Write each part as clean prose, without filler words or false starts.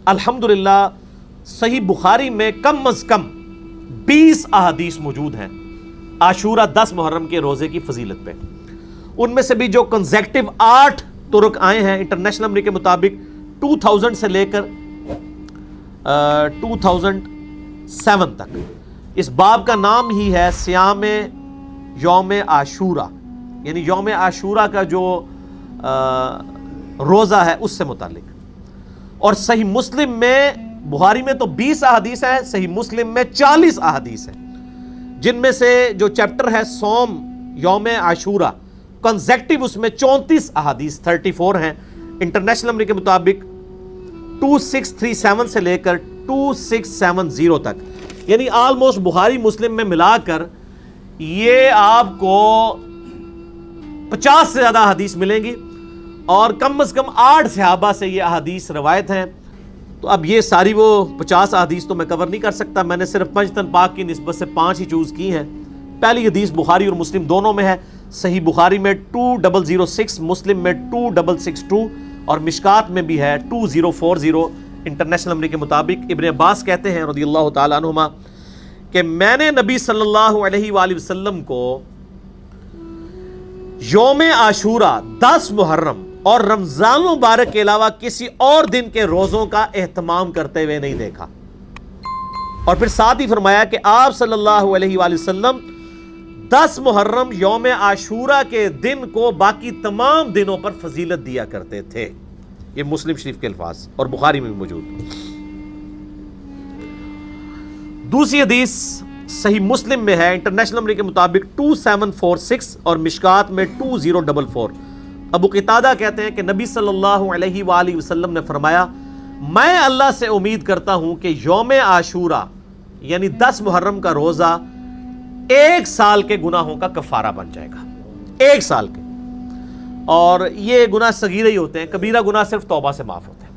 अल्हम्दुलिल्लाह सही बुखारी में कम अज कम 20 अहादीस मौजूद हैं आशूरा 10 मुहर्रम के रोजे की फजीलत पे। उनमें से भी जो कंसेक्टिव 8 तुरुक आए हैं इंटरनेशनल नंबर के मुताबिक 2000 से लेकर 2007 तक, इस बाब का नाम ही है सियाम यौम आशूरा, यानी यौम आशूरा का जो रोज़ा है उससे मुतालिक। और सही मुस्लिम में, बुखारी में तो 20 अहादीस है, सही मुस्लिम में 40 अहादीस है, जिनमें से जो चैप्टर है सौम यौम आशूरा कंसेक्टिव, उसमें 34 अहादीस 34 हैं इंटरनेशनल नंबर के मुताबिक 2637 से लेकर 2670 तक, यानी ऑलमोस्ट बुखारी मुस्लिम में मिलाकर ये आपको 50 से ज़्यादा हदीस मिलेंगी और कम से कम 8 सहाबा से ये अहादीस रवायत हैं। तो अब ये सारी वो 50 अहादीस तो मैं कवर नहीं कर सकता, मैंने सिर्फ पंजतन पाक की निस्बत से 5 ही चूज़ की हैं। पहली हदीस बुखारी और मुस्लिम दोनों में है, सही बुखारी में 2006, मुस्लिम में 2662 और मिशकात में भी है 2040 इंटरनेशनल नंबर के मुताबिक। इब्न अब्बास कहते हैं रज़ियल्लाहु ताला अन्हुमा कि मैंने नबी सल्लल्लाहु अलैहि वसल्लम को यौम आशूरा 10 मुहर्रम और रमजान मुबारक के अलावा किसी और दिन के रोज़ों का एहतमाम करते हुए नहीं देखा। और फिर साथ ही फरमाया कि आप सल्लल्लाहु अलैहि वसल्लम 10 मुहर्रम यौम आशूरा के दिन को बाकी तमाम दिनों पर फजीलत दिया करते थे। ये मुस्लिम शरीफ के अल्फाज और बुखारी में भी मौजूद। दूसरी हदीस सही मुस्लिम में है इंटरनेशनल नंबर के मुताबिक 2746 और मिशकात में 2044। अबू क़तादा कहते हैं कि नबी सल्लल्लाहु अलैहि वसल्लम ने फरमाया, मैं अल्लाह से उम्मीद करता हूं कि यौम आशूरा यानी 10 मुहर्रम का रोज़ा 1 साल के गुनाहों का कफारा बन जाएगा, 1 साल के। और ये गुनाह सगीरे ही होते हैं, कबीरा गुनाह सिर्फ तौबा से माफ़ होते हैं,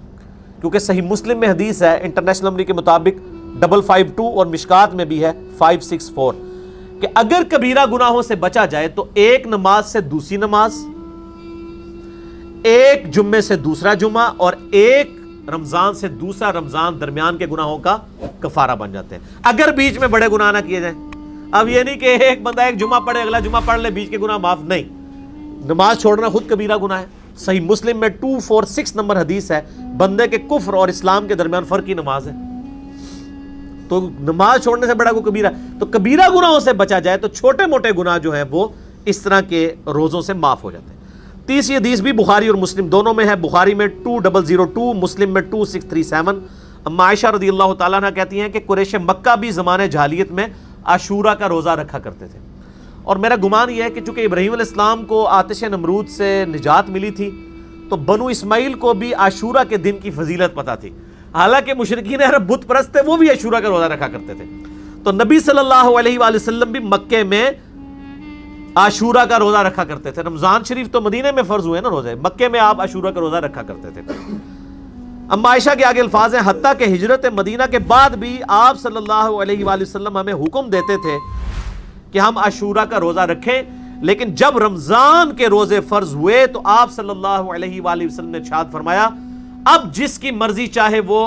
क्योंकि सही मुस्लिम में हदीस है इंटरनेशनल नंबर के मुताबिक 552 और मिशकात में भी है 564 कि अगर कबीरा गुनाहों से बचा जाए तो एक नमाज से दूसरी नमाज, एक जुम्मे से दूसरा जुम्मा और एक रमजान से दूसरा रमजान दरमियान के गुनाहों का कफारा बन जाते हैं, अगर बीच में बड़े गुनाह ना किए जाएं। अब ये नहीं कि एक बंदा एक जुम्मा पढ़े अगला जुम्मा पढ़ ले, बीच के गुनाह माफ नहीं, नमाज छोड़ना खुद कबीरा गुनाह है। सही मुस्लिम में 246 नंबर हदीस है, बंदे के कुफ्र और इस्लाम के दरमियान फर्क की नमाज है, तो नमाज छोड़ने से बड़ा कोई कबीरा। तो कबीरा गुनाहों से बचा जाए तो छोटे मोटे गुनाह जो हैं वो इस तरह के रोज़ों से माफ हो जाते हैं। तीसरी हदीस भी बुखारी और मुस्लिम दोनों में है, बुखारी में 2002, मुस्लिम में 2637। अम्मा आयशा रज़ियल्लाहु ताला अन्हा कहती हैं कि कुरैश मक्का भी ज़माने जहालियत में आशूरा का रोज़ा रखा करते थे। और मेरा गुमान यह है कि चूँकि इब्राहीम अलैहिस्सलाम को आतिश नमरूद से निजात मिली थी तो बनु इस्माइल को भी आशूरा के दिन की फजीलत पता थी। हालांकि मुशरिकीन अरब बुत परस्त थे, वो भी आशूरा का रोज़ा रखा करते थे। तो नबी सल्लल्लाहु अलैहि वसल्लम भी मक्के में आशूरा का रोज़ा रखा करते थे। रमज़ान शरीफ तो मदीने में फ़र्ज हुए ना रोज़े, मक्के में आप आशूरा का रोज़ा रखा करते थे। अम्मा आयशा के आगे अल्फाज हैं, हत्ता के हिजरत मदीना के बाद भी आप सल्लल्लाहु अलैहि वसल्लम हमें हुक्म देते थे कि हम आशूरा का रोज़ा रखें, लेकिन जब रमज़ान के रोज़े फ़र्ज हुए तो आप सल्लल्लाहु अलैहि वसल्लम ने इरशाद फरमाया, अब जिसकी मर्जी चाहे वो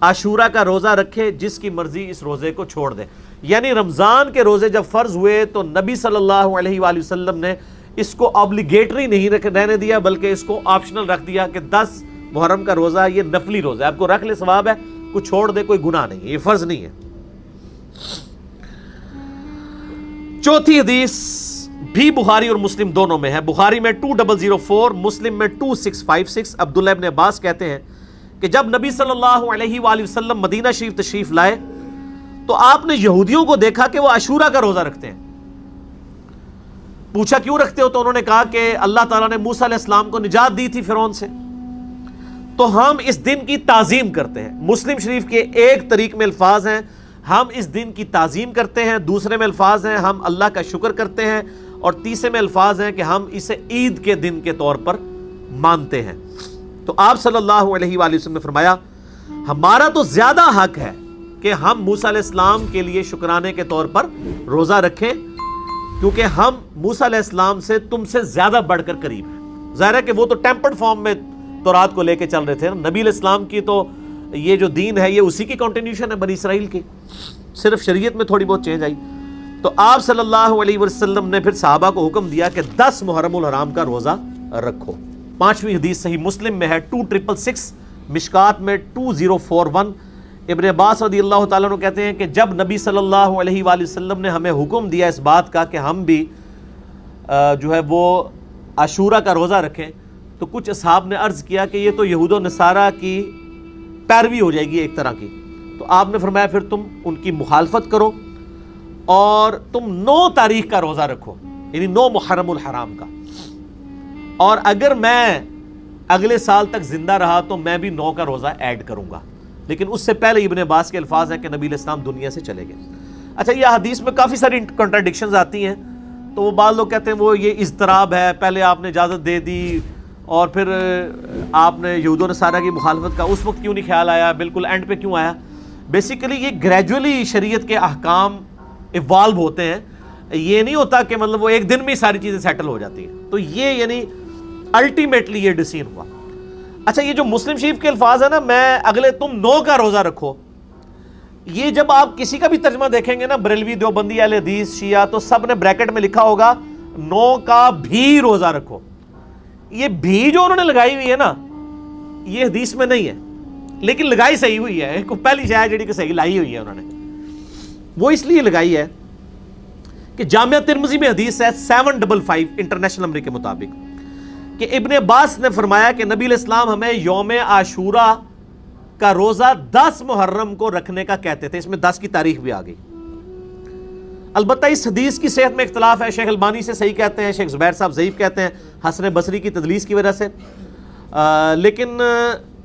आशूरा का रोज़ा रखे, जिसकी मर्जी इस रोज़े को छोड़ दे। यानी रमज़ान के रोज़े जब फ़र्ज हुए तो नबी सल्लल्लाहु अलैहि वसल्लम ने इसको ऑब्लिगेटरी नहीं रहने दिया, बल्कि इसको ऑप्शनल रख दिया कि 10 मुहर्रम का रोज़ा ये नफली रोज़ा है, आपको रख ले सवाब है, कुछ छोड़ दे कोई गुनाह नहीं, ये फ़र्ज नहीं है। चौथी हदीस भी बुखारी और मुस्लिम दोनों में है, बुखारी में 2004, मुस्लिम में 2656। अब्दुल्ला इब्न अब्बास कहते हैं कि जब नबी सल्लल्लाहु अलैहि वसल्लम मदीना शरीफ तशरीफ लाए तो आपने यहूदियों को देखा कि वो आशूरा का रोज़ा रखते हैं। पूछा क्यों रखते हो, तो उन्होंने कहा कि अल्लाह ताला ने मूसा अलैहिस्सलाम को निजात दी थी फिरौन से, तो हम इस दिन की ताज़ीम करते हैं। मुस्लिम शरीफ के एक तरीक में अल्फाज हैं, हम इस दिन की ताज़ीम करते हैं, दूसरे में अल्फाज हैं हम अल्लाह का शुक्र करते हैं, और तीसरे में अल्फाज हैं कि हम इसे ईद के दिन के तौर पर मानते हैं। तो आप सल्लल्लाहु अलैहि वसल्लम ने फरमाया, हमारा तो ज़्यादा हक है कि हम मूसा अलैहिस्सलाम के लिए शुक्राने के तौर पर रोज़ा रखें, क्योंकि हम मूसा अलैहिस्सलाम से तुमसे ज़्यादा बढ़कर करीब हैं। ज़ाहिर है कि वो तो टेम्पर्ड फॉर्म में तौरात को लेके चल रहे थे, नबी अलैहिस्सलाम की तो یہ جو دین ہے یہ اسی کی کنٹینیوشن ہے بنی اسرائیل کی، صرف شریعت میں تھوڑی بہت چینج آئی۔ تو آپ صلی اللہ علیہ وسلم نے پھر صحابہ کو حکم دیا کہ 10 محرم الحرام کا روزہ رکھو۔ 5ویں حدیث صحیح مسلم میں ہے 2666، مشکات میں 2041۔ ابن عباس رضی اللہ تعالیٰ عنہ کہتے ہیں کہ جب نبی صلی اللہ علیہ وآلہ وسلم نے ہمیں حکم دیا اس بات کا کہ ہم بھی جو ہے وہ عاشورہ کا روزہ رکھیں، تو کچھ اصحاب نے عرض کیا کہ یہ تو یہود و نصارہ کی پیروی ہو جائے گی ایک طرح کی۔ تو آپ نے فرمایا پھر تم ان کی مخالفت کرو اور تم 9 تاریخ کا روزہ رکھو، یعنی 9 محرم الحرام کا، اور اگر میں اگلے سال تک زندہ رہا تو میں بھی 9 کا روزہ ایڈ کروں گا۔ لیکن اس سے پہلے ابن عباس کے الفاظ ہیں کہ نبی علیہ السلام دنیا سے چلے گئے۔ اچھا، یہ حدیث میں کافی ساری کنٹراڈکشنز آتی ہیں، تو وہ بعض لوگ کہتے ہیں وہ یہ اضطراب ہے، پہلے آپ نے اجازت دے دی اور پھر آپ نے یہود و نصارہ کی مخالفت کا اس وقت کیوں نہیں خیال آیا، بالکل اینڈ پہ کیوں آیا؟ بیسیکلی یہ گریجولی شریعت کے احکام ایوالو ہوتے ہیں، یہ نہیں ہوتا کہ مطلب وہ ایک دن میں ساری چیزیں سیٹل ہو جاتی ہیں۔ تو یہ یعنی الٹیمیٹلی یہ ڈیسیژن ہوا۔ اچھا، یہ جو مسلم شریف کے الفاظ ہیں نا، میں اگلے تم 9 کا روزہ رکھو، یہ جب آپ کسی کا بھی ترجمہ دیکھیں گے نا، بریلوی، دیوبندی، اہل حدیث، شیعہ، تو سب نے بریکٹ میں لکھا ہوگا 9 کا بھی روزہ رکھو۔ یہ بھی جو انہوں نے لگائی ہوئی ہے نا، یہ حدیث میں نہیں ہے، لیکن لگائی صحیح ہوئی ہے۔ پہلی شاید جڑی کہ صحیح لائی ہوئی ہے انہوں نے، وہ اس لیے لگائی ہے کہ جامعہ ترمذی میں حدیث ہے 755 انٹرنیشنل نمبر کے مطابق کہ ابن عباس نے فرمایا کہ نبی علیہ السلام ہمیں یوم عاشورہ کا روزہ 10 محرم کو رکھنے کا کہتے تھے۔ اس میں 10 کی تاریخ بھی آ گئی۔ البتہ اس حدیث کی صحت میں اختلاف ہے، شیخ البانی سے صحیح کہتے ہیں، شیخ زبیر صاحب ضعیف کہتے ہیں حسن بصری کی تدلیس کی وجہ سے، لیکن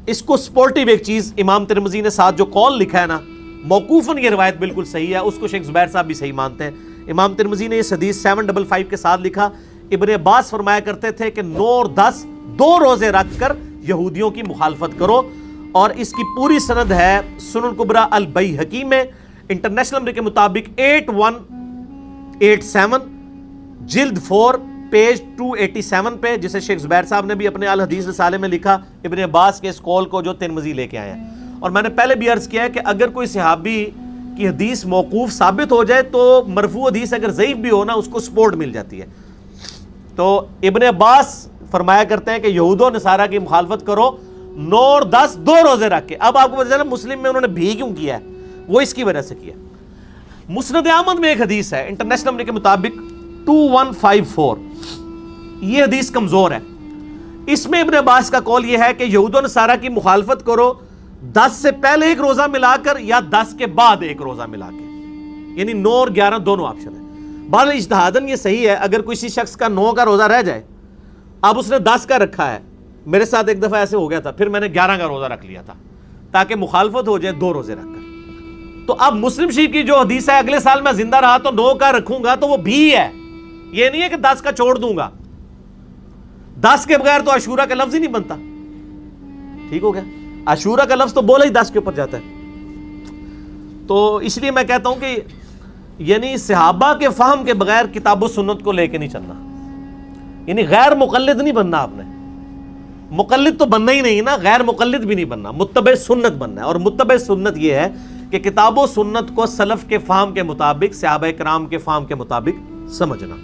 اس کو سپورٹیو ایک چیز امام ترمذی نے ساتھ جو قول لکھا ہے نا، موقوفاً یہ روایت بالکل صحیح ہے، اس کو شیخ زبیر صاحب بھی صحیح مانتے ہیں۔ امام ترمذی نے اس حدیث 755 کے ساتھ لکھا، ابن عباس فرمایا کرتے تھے کہ 9 اور 10 2 روزے رکھ کر یہودیوں کی مخالفت کرو، اور اس کی پوری سند ہے سنن کبریٰ البیہقی میں انٹرنیشنل نمبر کے مطابق 8187 جلد 4 پیج 287 پہ، جسے شیخ زبیر صاحب نے بھی اپنے الحدیث رسالے میں لکھا ابن عباس کے اس قول کو جو ترمذی لے کے آئے ہیں۔ اور میں نے پہلے بھی عرض کیا ہے کہ اگر کوئی صحابی کی حدیث موقوف ثابت ہو جائے تو مرفوع حدیث اگر ضعیف بھی ہو نا، اس کو سپورٹ مل جاتی ہے۔ تو ابن عباس فرمایا کرتے ہیں کہ یہود و نصارہ کی مخالفت کرو 9 اور 10 2 روزے رکھ کے۔ اب آپ کو پتہ چلا مسلم میں انہوں نے بھی کیوں کیا ہے، وہ اس کی وجہ سے کیا۔ مسند احمد میں ایک حدیث ہے انٹرنیشنل نمبر کے مطابق 2154، یہ حدیث کمزور ہے۔ اس میں ابن عباس کا قول یہ ہے کہ یہود و نصارہ کی مخالفت کرو 10 سے پہلے ایک روزہ ملا کر یا 10 کے بعد ایک روزہ ملا کے، یعنی 9 اور 11 دونوں آپشن ہیں۔ بہرحال اجتہاداً یہ صحیح ہے، اگر کسی شخص کا 9 کا روزہ رہ جائے، اب اس نے 10 کا رکھا ہے، میرے ساتھ ایک دفعہ ایسے ہو گیا تھا، پھر میں نے 11 کا روزہ رکھ لیا تھا تاکہ مخالفت ہو جائے 2 روزے رکھ کر۔ تو اب مسلم شریف کی جو حدیث ہے اگلے سال میں زندہ رہا تو 9 کا رکھوں گا، تو وہ بھی ہے، یہ نہیں ہے کہ 10 کا چھوڑ دوں گا۔ 10 کے بغیر تو عاشورہ کا لفظ ہی نہیں بنتا، ٹھیک ہو گیا؟ عاشورہ کا لفظ تو بولا ہی 10 کے اوپر جاتا ہے۔ تو اس لیے میں کہتا ہوں کہ یعنی صحابہ کے فہم کے بغیر کتاب و سنت کو لے کے نہیں چلنا، یعنی غیر مقلد نہیں بننا۔ آپ نے مقلد تو بننا ہی نہیں نا، غیر مقلد بھی نہیں بننا، متبع سنت بننا ہے۔ اور متبع سنت یہ ہے کہ کتاب و سنت کو سلف کے فہم کے مطابق، صحابہ کرام کے فہم کے مطابق سمجھنا۔